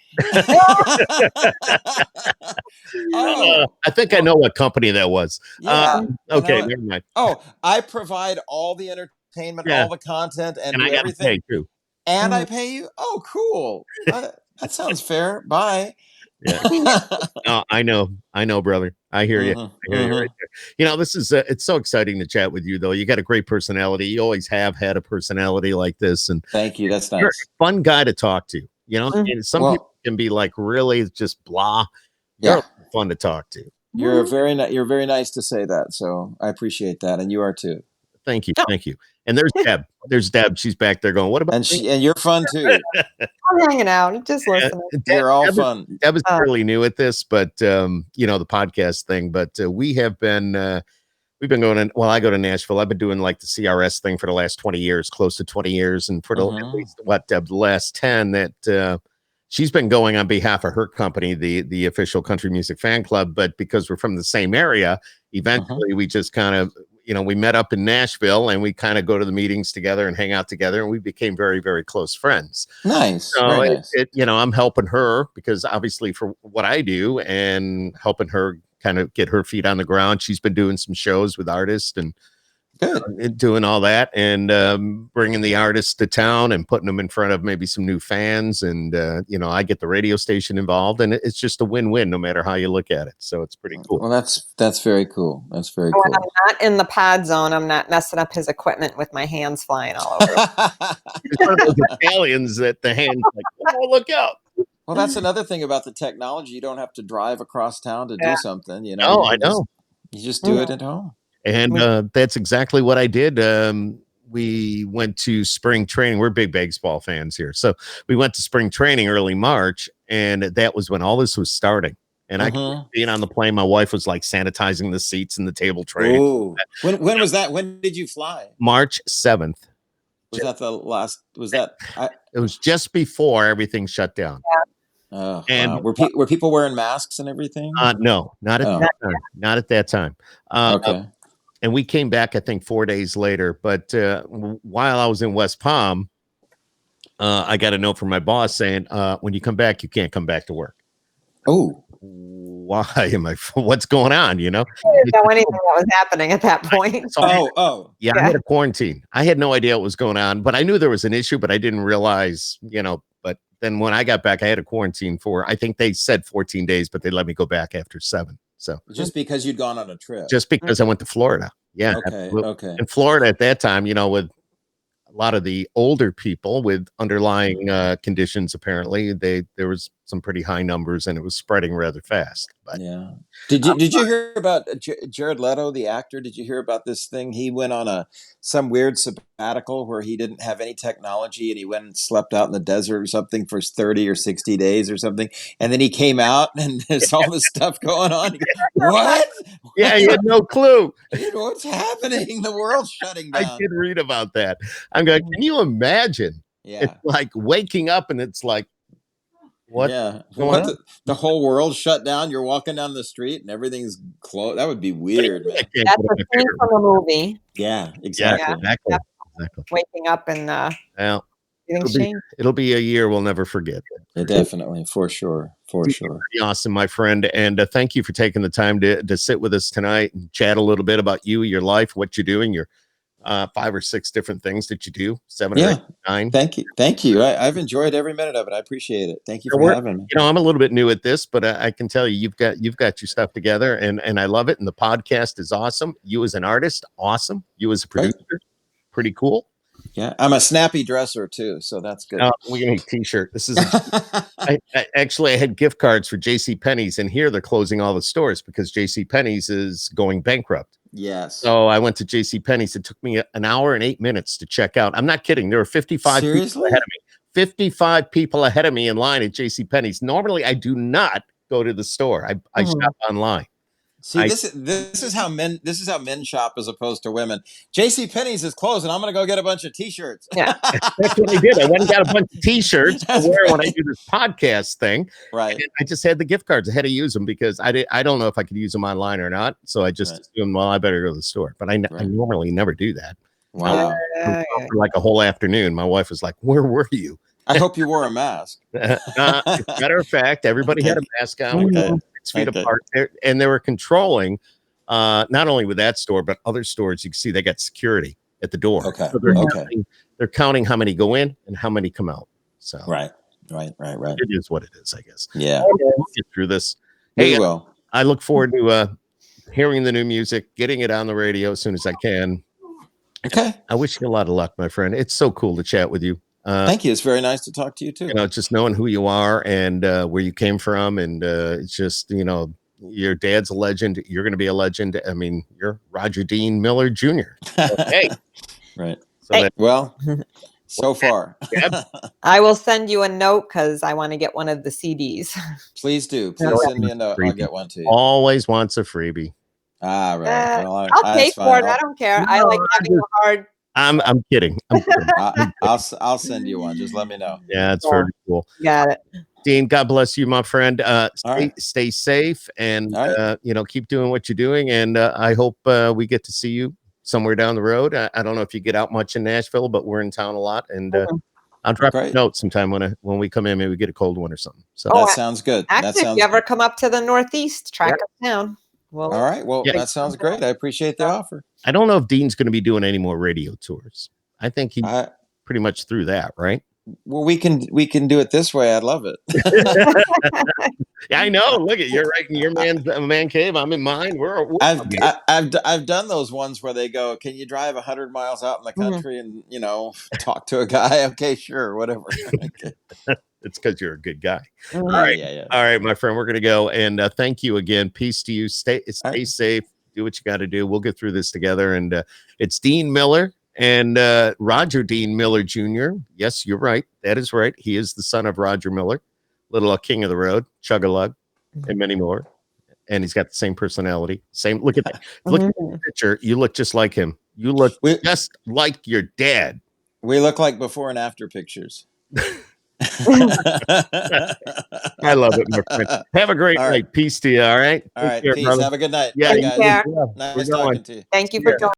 I think I know what company that was. Yeah. Okay. Never mind. Oh, I provide all the entertainment, all the content, and do I everything. Pay too. And I pay you? Oh, cool. That sounds fair. Bye. Yeah. I know, brother. I hear you. I hear you right there. This is it's so exciting to chat with you, though. You got a great personality. You always have had a personality like this, and thank you. That's nice. You're a fun guy to talk to. And some people can be like really just blah. You're fun to talk to. You're very nice to say that. So I appreciate that, and you are too. Thank you. And there's Deb. There's Deb. She's back there going, what about and you're fun too. I'm hanging out, just listening. You're all fun. Deb is fairly new at this, but the podcast thing. But we've been going in. Well, I go to Nashville. I've been doing like the CRS thing for the last 20 years, close to 20 years, and for at least Deb, the last 10 that she's been going on behalf of her company, the official country music fan club. But because we're from the same area, eventually we just kind of. We met up in Nashville and we kind of go to the meetings together and hang out together, and we became very, very close friends. Nice. So very nice. I'm helping her because obviously for what I do and helping her kind of get her feet on the ground. She's been doing some shows with artists and doing all that and bringing the artists to town and putting them in front of maybe some new fans. And, I get the radio station involved, and it's just a win-win no matter how you look at it. So it's pretty cool. Well, that's very cool. That's very cool. When I'm not in the pod zone, I'm not messing up his equipment with my hands flying all over. It's one of those Italians that the hands like, oh, look out. Well, that's another thing about the technology. You don't have to drive across town to do something. Oh, I know. You just do it at home. And that's exactly what I did. We went to spring training. We're big baseball fans here. So we went to spring training early March, and that was when all this was starting. And I being on the plane, my wife was like sanitizing the seats and the table tray. When was that? When did you fly? March 7th. Was that the last? Was that? It was just before everything shut down. Oh, and wow. Were people wearing masks and everything? No, not at that time. Not at that time. Okay. And we came back, I think, 4 days later. But while I was in West Palm, I got a note from my boss saying, when you come back, you can't come back to work. Oh. why am I? What's going on? I didn't know anything that was happening at that point. So yeah, I had a quarantine. I had no idea what was going on, but I knew there was an issue, but I didn't realize, but then when I got back, I had a quarantine for, I think they said 14 days, but they let me go back after 7. So just because you'd gone on a trip, just because I went to Florida. Yeah. Okay. In Florida at that time, with a lot of the older people with underlying conditions, apparently there was some pretty high numbers and it was spreading rather fast. But yeah, did you hear about Jared Leto, the actor? Did you hear about this thing? He went on some weird sabbatical where he didn't have any technology and he went and slept out in the desert or something for 30 or 60 days or something, and then he came out and there's all this stuff going on. What? Yeah, he had no clue. What's happening? The world's shutting down. I did read about that. I'm going, can you imagine? Yeah. It's like waking up and it's like, what? Yeah. The whole world shut down. You're walking down the street and everything's closed. That would be weird, man. That's a scene from a movie. Yeah, exactly. Yeah, exactly. Waking up and well, it'll be a year we'll never forget. Yeah, definitely, for sure. Pretty awesome, my friend. And thank you for taking the time to sit with us tonight and chat a little bit about you, your life, what you're doing, your 5 or 6 different things that you do, 7 or 8, 9. Thank you. I've enjoyed every minute of it. I appreciate it. Thank you for having me. I'm a little bit new at this, but I can tell you, you've got your stuff together, and I love it. And the podcast is awesome. You as an artist, awesome. You as a producer, pretty cool. Yeah, I'm a snappy dresser too, so that's good. We're gonna make a t-shirt. This is I had gift cards for JCPenney's, and here they're closing all the stores because JCPenney's is going bankrupt. Yes. So I went to JCPenney's. It took me an hour and 8 minutes to check out. I'm not kidding. There were 55 people ahead of me. 55 people ahead of me in line at JCPenney's. Normally, I do not go to the store. I shop online. See, this is how men shop as opposed to women. JCPenney's is closed, and I'm going to go get a bunch of T-shirts. Yeah, that's what I did. I went and got a bunch of T-shirts to wear when I do this podcast thing. Right. And I just had the gift cards. I had to use them because I don't know if I could use them online or not. So I just assumed, well, I better go to the store. But I normally never do that. Wow. For like a whole afternoon. My wife was like, "Where were you?" I hope you wore a mask. Matter of fact, everybody had a mask on. 6 feet apart, and they were controlling not only with that store but other stores. You can see they got security at the door. So they're counting how many go in and how many come out. So right. It is what it is, I guess. Yeah, we'll get through this. Hey, well, I look forward to hearing the new music, getting it on the radio as soon as I can. Okay. I wish you a lot of luck, my friend. It's so cool to chat with you. Thank you. It's very nice to talk to you too. Just knowing who you are and where you came from, and it's just your dad's a legend. You're going to be a legend. I mean, you're Roger Dean Miller Jr. Hey, right. So well, so far, I will send you a note because I want to get one of the CDs. Please do. Please send me a note. I'll get one to you. Always wants a freebie. Ah, right. Well, I'll pay for it. I don't care. I like having a hard. I'm kidding. I'll send you one. Just let me know. Yeah, it's very cool. Got it. Dean, God bless you, my friend. Stay safe and keep doing what you're doing. And I hope we get to see you somewhere down the road. I don't know if you get out much in Nashville, but we're in town a lot. And I'll drop a note sometime when we come in. Maybe we get a cold one or something. So that sounds good. Actually, if you ever come up to the Northeast, track us down. Well, all right. Well, that sounds great. I appreciate the offer. I don't know if Dean's going to be doing any more radio tours. I think he pretty much through that, right? Well, we can do it this way. I'd love it. Yeah, I know. Look at you're right in your man cave. I'm in mine. I've done those ones where they go, "Can you drive 100 miles out in the country and talk to a guy?" Okay, sure, whatever. Okay. It's because you're a good guy. All right. Yeah. All right, my friend, we're going to go. And thank you again. Peace to you. Stay safe. Do what you got to do. We'll get through this together. And it's Dean Miller and Roger Dean Miller Jr. Yes, you're right. That is right. He is the son of Roger Miller, little king of the road, chug-a-lug, and many more. And he's got the same personality. Same. Look at that. Look at the picture. You look just like him. You look just like your dad. We look like before and after pictures. I love it, my friend. Have a great night. Peace to you. All right. All right. Peace. Have a good night. Yeah. Bye, guys. Nice talking to you. Thank you for joining.